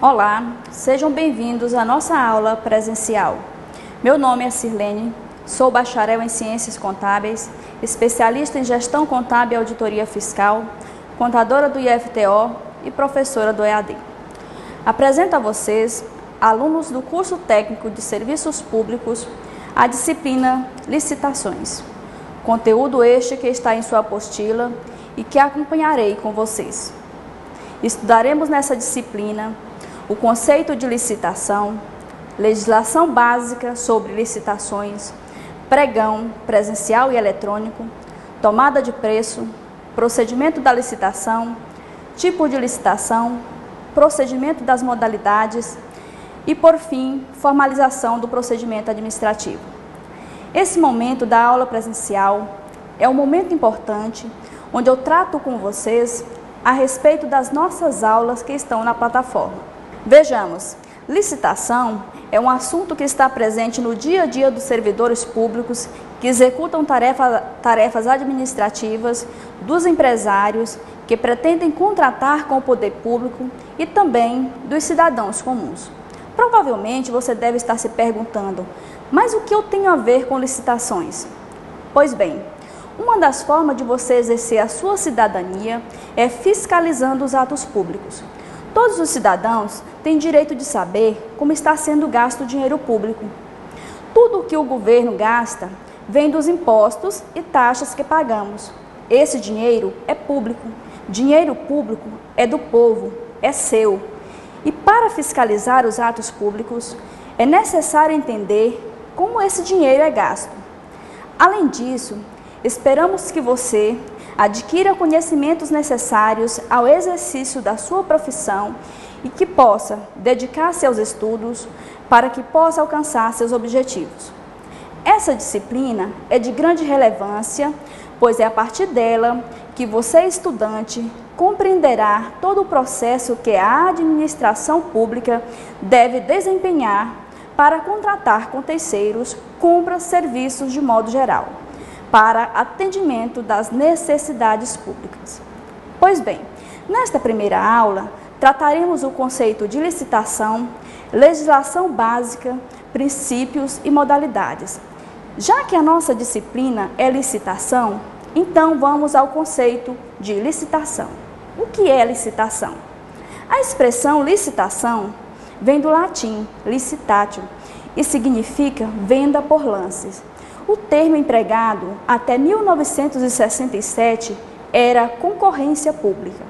Olá, sejam bem-vindos à nossa aula presencial. Meu nome é Sirlene, sou bacharel em Ciências Contábeis, especialista em Gestão Contábil e Auditoria Fiscal, contadora do IFTO e professora do EAD. Apresento a vocês, alunos do curso técnico de Serviços Públicos, a disciplina Licitações. Conteúdo este que está em sua apostila e que acompanharei com vocês. Estudaremos nessa disciplina o conceito de licitação, legislação básica sobre licitações, pregão presencial e eletrônico, tomada de preço, procedimento da licitação, tipo de licitação, procedimento das modalidades e, por fim, formalização do procedimento administrativo. Esse momento da aula presencial é um momento importante onde eu trato com vocês a respeito das nossas aulas que estão na plataforma. Vejamos, licitação é um assunto que está presente no dia a dia dos servidores públicos que executam tarefas administrativas, dos empresários que pretendem contratar com o poder público e também dos cidadãos comuns. Provavelmente você deve estar se perguntando, mas o que eu tenho a ver com licitações? Pois bem, uma das formas de você exercer a sua cidadania é fiscalizando os atos públicos. Todos os cidadãos têm direito de saber como está sendo gasto o dinheiro público. Tudo o que o governo gasta vem dos impostos e taxas que pagamos. Esse dinheiro é público. Dinheiro público é do povo, é seu. E para fiscalizar os atos públicos, é necessário entender como esse dinheiro é gasto. Além disso, esperamos que você adquira conhecimentos necessários ao exercício da sua profissão e que possa dedicar-se aos estudos para que possa alcançar seus objetivos. Essa disciplina é de grande relevância, pois é a partir dela que você, estudante, compreenderá todo o processo que a administração pública deve desempenhar para contratar com terceiros, compras, serviços de modo geral, para atendimento das necessidades públicas. Pois bem, nesta primeira aula, trataremos o conceito de licitação, legislação básica, princípios e modalidades. Já que a nossa disciplina é licitação, então vamos ao conceito de licitação. O que é licitação? A expressão licitação vem do latim licitatio e significa venda por lances. O termo empregado até 1967 era concorrência pública.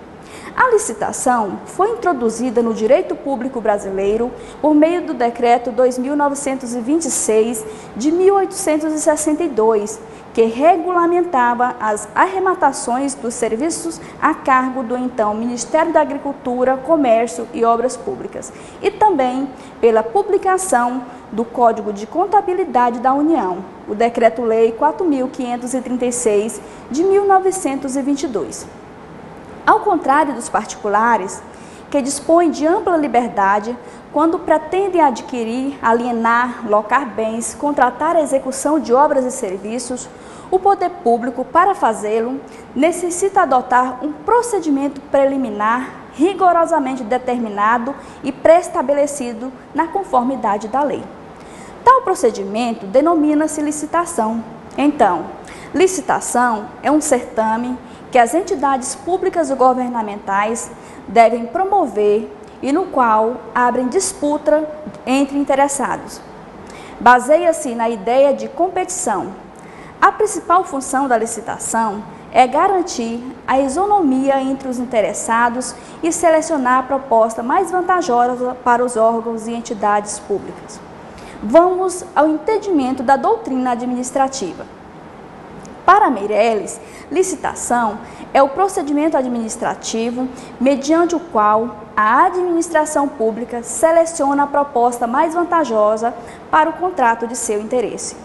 A licitação foi introduzida no direito público brasileiro por meio do Decreto 2926 de 1862, que regulamentava as arrematações dos serviços a cargo do então Ministério da Agricultura, Comércio e Obras Públicas, e também pela publicação do Código de Contabilidade da União, o Decreto-Lei 4.536 de 1922. Ao contrário dos particulares, que dispõem de ampla liberdade quando pretendem adquirir, alienar, locar bens, contratar a execução de obras e serviços, o poder público, para fazê-lo, necessita adotar um procedimento preliminar rigorosamente determinado e pré-estabelecido na conformidade da lei. Tal procedimento denomina-se licitação. Então, licitação é um certame que as entidades públicas e governamentais devem promover e no qual abrem disputa entre interessados. Baseia-se na ideia de competição. A principal função da licitação é garantir a isonomia entre os interessados e selecionar a proposta mais vantajosa para os órgãos e entidades públicas. Vamos ao entendimento da doutrina administrativa. Para Meirelles, licitação é o procedimento administrativo mediante o qual a administração pública seleciona a proposta mais vantajosa para o contrato de seu interesse.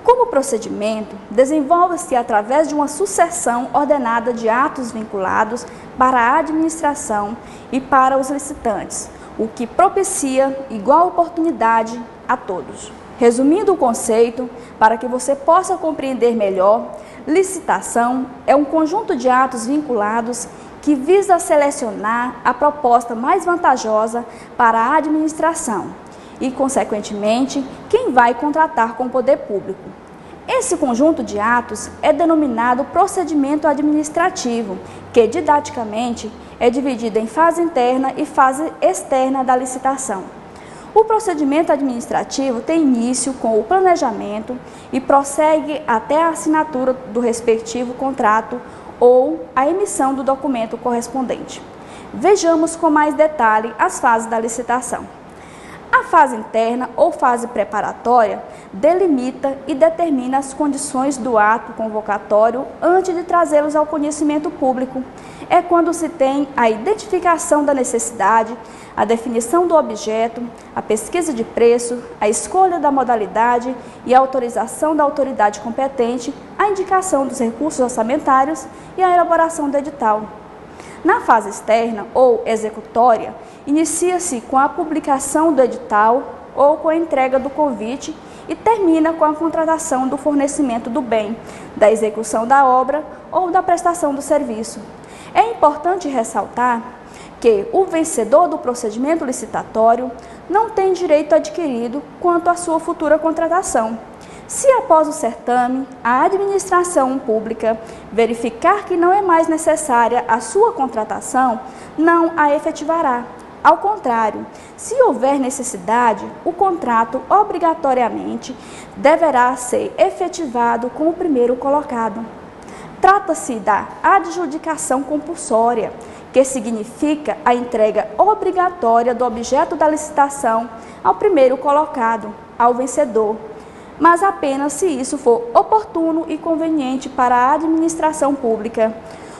Como procedimento, desenvolve-se através de uma sucessão ordenada de atos vinculados para a administração e para os licitantes, o que propicia igual oportunidade a todos. Resumindo o conceito, para que você possa compreender melhor, licitação é um conjunto de atos vinculados que visa selecionar a proposta mais vantajosa para a administração e, consequentemente, quem vai contratar com o poder público. Esse conjunto de atos é denominado procedimento administrativo, que didaticamente é dividido em fase interna e fase externa da licitação. O procedimento administrativo tem início com o planejamento e prossegue até a assinatura do respectivo contrato ou a emissão do documento correspondente. Vejamos com mais detalhe as fases da licitação. A fase interna ou fase preparatória delimita e determina as condições do ato convocatório antes de trazê-los ao conhecimento público. É quando se tem a identificação da necessidade, a definição do objeto, a pesquisa de preço, a escolha da modalidade e a autorização da autoridade competente, a indicação dos recursos orçamentários e a elaboração do edital. Na fase externa ou executória, inicia-se com a publicação do edital ou com a entrega do convite e termina com a contratação do fornecimento do bem, da execução da obra ou da prestação do serviço. É importante ressaltar que o vencedor do procedimento licitatório não tem direito adquirido quanto à sua futura contratação. Se após o certame, a administração pública verificar que não é mais necessária a sua contratação, não a efetivará. Ao contrário, se houver necessidade, o contrato obrigatoriamente deverá ser efetivado com o primeiro colocado. Trata-se da adjudicação compulsória, que significa a entrega obrigatória do objeto da licitação ao primeiro colocado, ao vencedor, mas apenas se isso for oportuno e conveniente para a administração pública.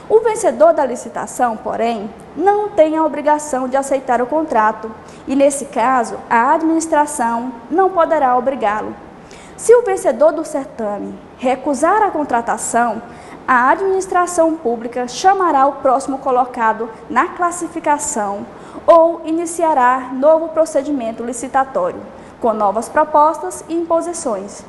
O vencedor da licitação, porém, não tem a obrigação de aceitar o contrato e, nesse caso, a administração não poderá obrigá-lo. Se o vencedor do certame recusar a contratação, a administração pública chamará o próximo colocado na classificação ou iniciará novo procedimento licitatório, com novas propostas e imposições.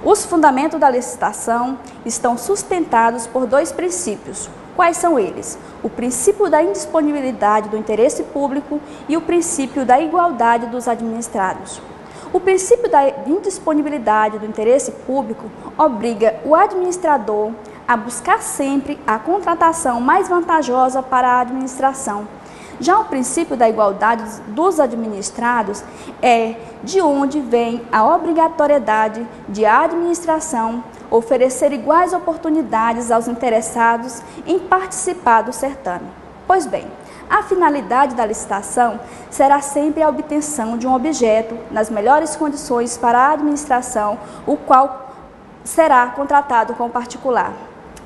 Os fundamentos da licitação estão sustentados por dois princípios. Quais são eles? O princípio da indisponibilidade do interesse público e o princípio da igualdade dos administrados. O princípio da indisponibilidade do interesse público obriga o administrador a buscar sempre a contratação mais vantajosa para a administração. Já o princípio da igualdade dos administrados é de onde vem a obrigatoriedade de a administração oferecer iguais oportunidades aos interessados em participar do certame. Pois bem, a finalidade da licitação será sempre a obtenção de um objeto nas melhores condições para a administração, o qual será contratado com o particular.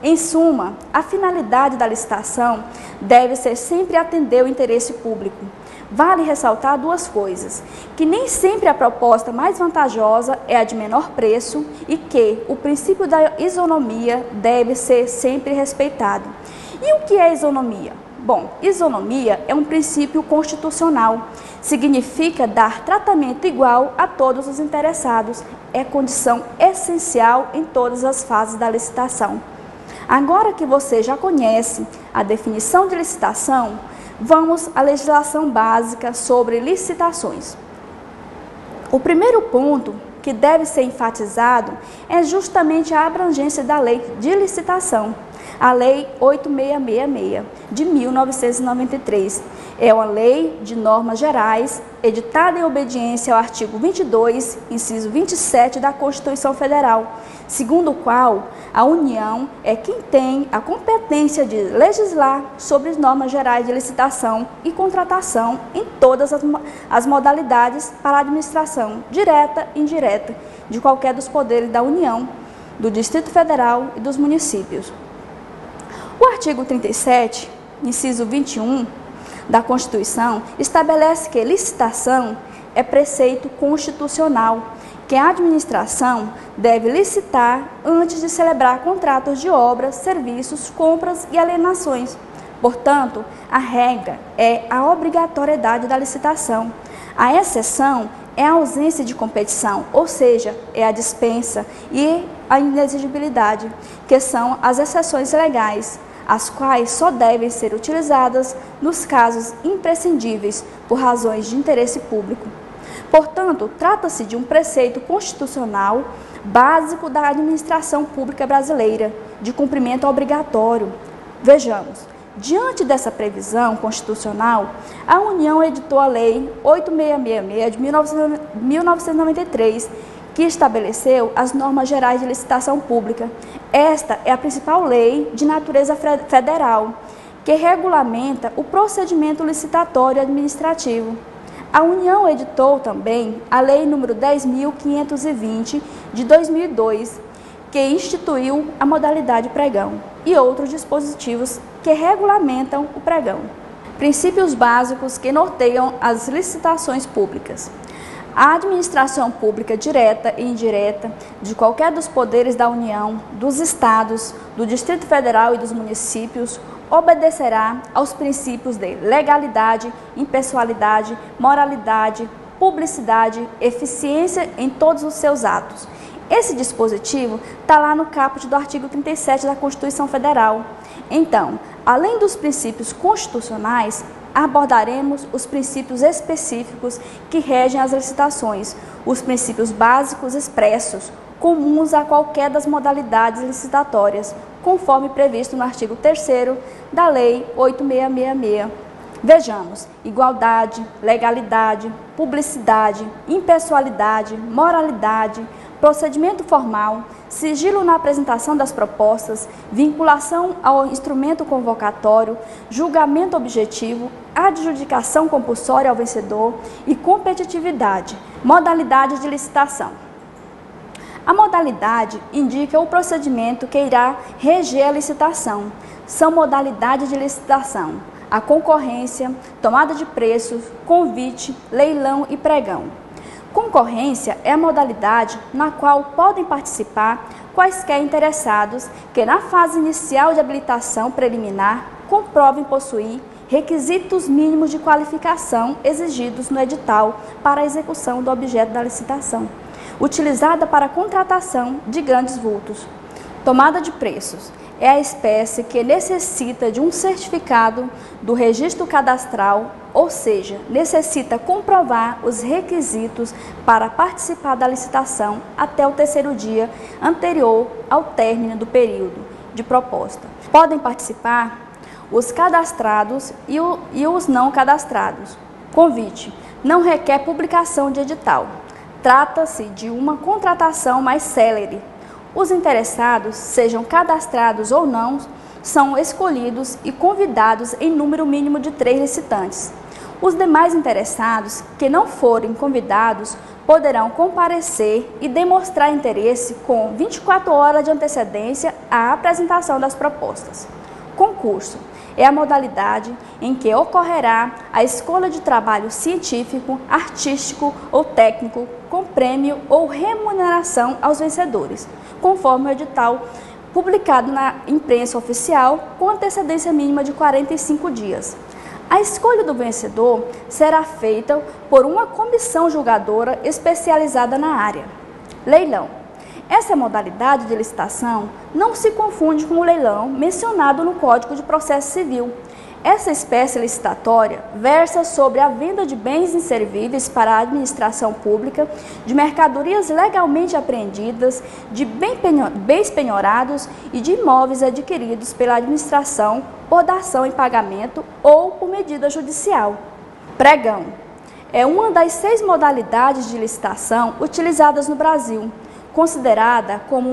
Em suma, a finalidade da licitação deve ser sempre atender o interesse público. Vale ressaltar duas coisas: que nem sempre a proposta mais vantajosa é a de menor preço e que o princípio da isonomia deve ser sempre respeitado. E o que é isonomia? Bom, isonomia é um princípio constitucional. Significa dar tratamento igual a todos os interessados. É condição essencial em todas as fases da licitação. Agora que você já conhece a definição de licitação, vamos à legislação básica sobre licitações. O primeiro ponto que deve ser enfatizado é justamente a abrangência da lei de licitação. A Lei 8666, de 1993, é uma lei de normas gerais, editada em obediência ao artigo 22, inciso 27 da Constituição Federal, segundo o qual a União é quem tem a competência de legislar sobre as normas gerais de licitação e contratação em todas as modalidades para a administração direta e indireta de qualquer dos poderes da União, do Distrito Federal e dos municípios. O artigo 37, inciso 21 da Constituição, estabelece que licitação é preceito constitucional, que a administração deve licitar antes de celebrar contratos de obras, serviços, compras e alienações. Portanto, a regra é a obrigatoriedade da licitação. A exceção é a ausência de competição, ou seja, é a dispensa e a inexigibilidade, que são as exceções legais. as quais só devem ser utilizadas nos casos imprescindíveis por razões de interesse público. Portanto, trata-se de um preceito constitucional básico da administração pública brasileira, de cumprimento obrigatório. Vejamos, diante dessa previsão constitucional, a União editou a Lei 8666 de 1993, que estabeleceu as normas gerais de licitação pública. Esta é a principal lei de natureza federal, que regulamenta o procedimento licitatório administrativo. A União editou também a Lei nº 10.520, de 2002, que instituiu a modalidade pregão, e outros dispositivos que regulamentam o pregão. Princípios básicos que norteiam as licitações públicas. A administração pública direta e indireta de qualquer dos poderes da União, dos Estados, do Distrito Federal e dos municípios obedecerá aos princípios de legalidade, impessoalidade, moralidade, publicidade, eficiência em todos os seus atos. Esse dispositivo está lá no caput do artigo 37 da Constituição Federal. Então, além dos princípios constitucionais, abordaremos os princípios específicos que regem as licitações, os princípios básicos expressos, comuns a qualquer das modalidades licitatórias, conforme previsto no artigo 3º da Lei 8666. Vejamos: igualdade, legalidade, publicidade, impessoalidade, moralidade, procedimento formal, sigilo na apresentação das propostas, vinculação ao instrumento convocatório, julgamento objetivo, adjudicação compulsória ao vencedor e competitividade. Modalidade de licitação. A modalidade indica o procedimento que irá reger a licitação. São modalidades de licitação: a concorrência, tomada de preços, convite, leilão e pregão. Concorrência é a modalidade na qual podem participar quaisquer interessados que, na fase inicial de habilitação preliminar, comprovem possuir requisitos mínimos de qualificação exigidos no edital para a execução do objeto da licitação, utilizada para a contratação de grandes vultos. Tomada de preços é a espécie que necessita de um certificado do registro cadastral, ou seja, necessita comprovar os requisitos para participar da licitação até o 3º dia anterior ao término do período de proposta. Podem participar os cadastrados e os não cadastrados. Convite não requer publicação de edital. Trata-se de uma contratação mais célere. Os interessados, sejam cadastrados ou não, são escolhidos e convidados em número mínimo de 3 licitantes. Os demais interessados que não forem convidados poderão comparecer e demonstrar interesse com 24 horas de antecedência à apresentação das propostas. Concurso é a modalidade em que ocorrerá a escolha de trabalho científico, artístico ou técnico com prêmio ou remuneração aos vencedores, conforme o edital publicado na imprensa oficial com antecedência mínima de 45 dias. A escolha do vencedor será feita por uma comissão julgadora especializada na área. Leilão. Essa modalidade de licitação não se confunde com o leilão mencionado no Código de Processo Civil. Essa espécie licitatória versa sobre a venda de bens inservíveis para a administração pública, de mercadorias legalmente apreendidas, de bens penhorados e de imóveis adquiridos pela administração por dação em pagamento ou por medida judicial. Pregão é uma das 6 modalidades de licitação utilizadas no Brasil, considerada como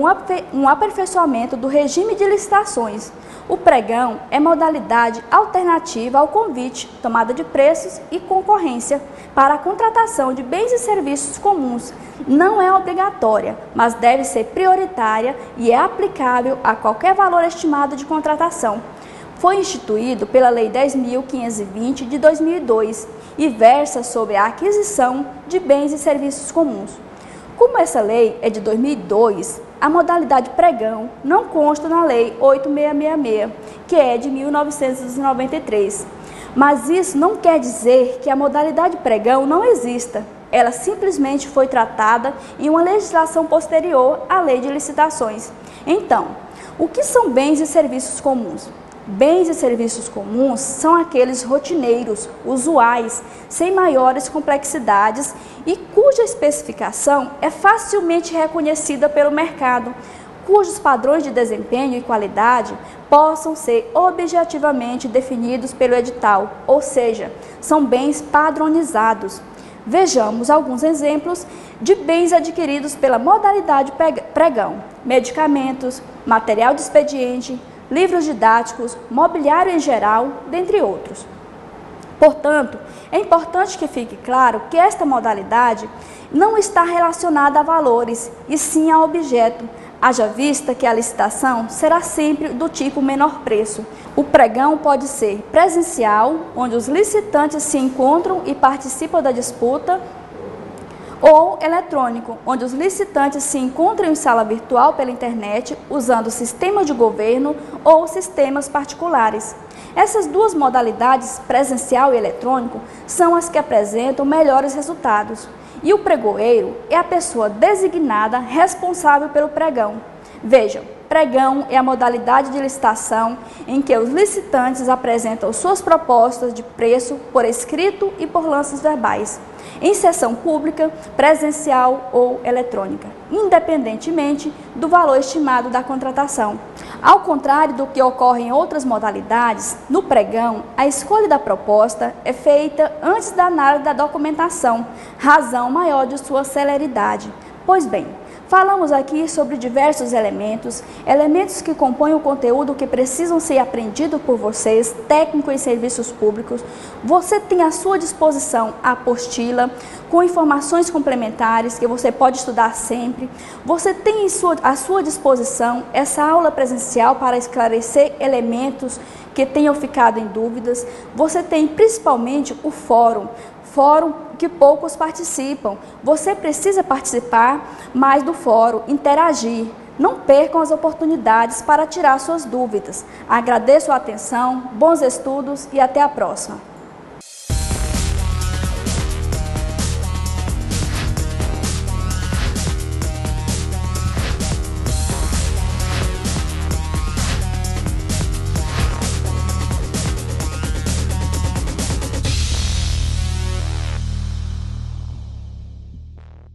um aperfeiçoamento do regime de licitações. O pregão é modalidade alternativa ao convite, tomada de preços e concorrência para a contratação de bens e serviços comuns. Não é obrigatória, mas deve ser prioritária e é aplicável a qualquer valor estimado de contratação. Foi instituído pela Lei 10.520 de 2002 e versa sobre a aquisição de bens e serviços comuns. Como essa lei é de 2002, a modalidade pregão não consta na Lei 8666, que é de 1993. Mas isso não quer dizer que a modalidade pregão não exista. Ela simplesmente foi tratada em uma legislação posterior à Lei de Licitações. Então, o que são bens e serviços comuns? Bens e serviços comuns são aqueles rotineiros, usuais, sem maiores complexidades e cuja especificação é facilmente reconhecida pelo mercado, cujos padrões de desempenho e qualidade possam ser objetivamente definidos pelo edital, ou seja, são bens padronizados. Vejamos alguns exemplos de bens adquiridos pela modalidade pregão: medicamentos, material de expediente, livros didáticos, mobiliário em geral, dentre outros. Portanto, é importante que fique claro que esta modalidade não está relacionada a valores, e sim a objeto, haja vista que a licitação será sempre do tipo menor preço. O pregão pode ser presencial, onde os licitantes se encontram e participam da disputa, ou eletrônico, onde os licitantes se encontram em sala virtual pela internet, usando sistemas de governo ou sistemas particulares. Essas duas modalidades, presencial e eletrônico, são as que apresentam melhores resultados. E o pregoeiro é a pessoa designada responsável pelo pregão. Vejam, pregão é a modalidade de licitação em que os licitantes apresentam suas propostas de preço por escrito e por lances verbais, em sessão pública, presencial ou eletrônica, independentemente do valor estimado da contratação. Ao contrário do que ocorre em outras modalidades, no pregão, a escolha da proposta é feita antes da análise da documentação, razão maior de sua celeridade. Pois bem, falamos aqui sobre diversos elementos que compõem o conteúdo que precisam ser aprendidos por vocês, técnicos em serviços públicos. Você tem à sua disposição a apostila, com informações complementares que você pode estudar sempre. Você tem à sua disposição essa aula presencial para esclarecer elementos que tenham ficado em dúvidas. Você tem principalmente o fórum que poucos participam. Você precisa participar mais do fórum, interagir. Não percam as oportunidades para tirar suas dúvidas. Agradeço a atenção, bons estudos e até a próxima.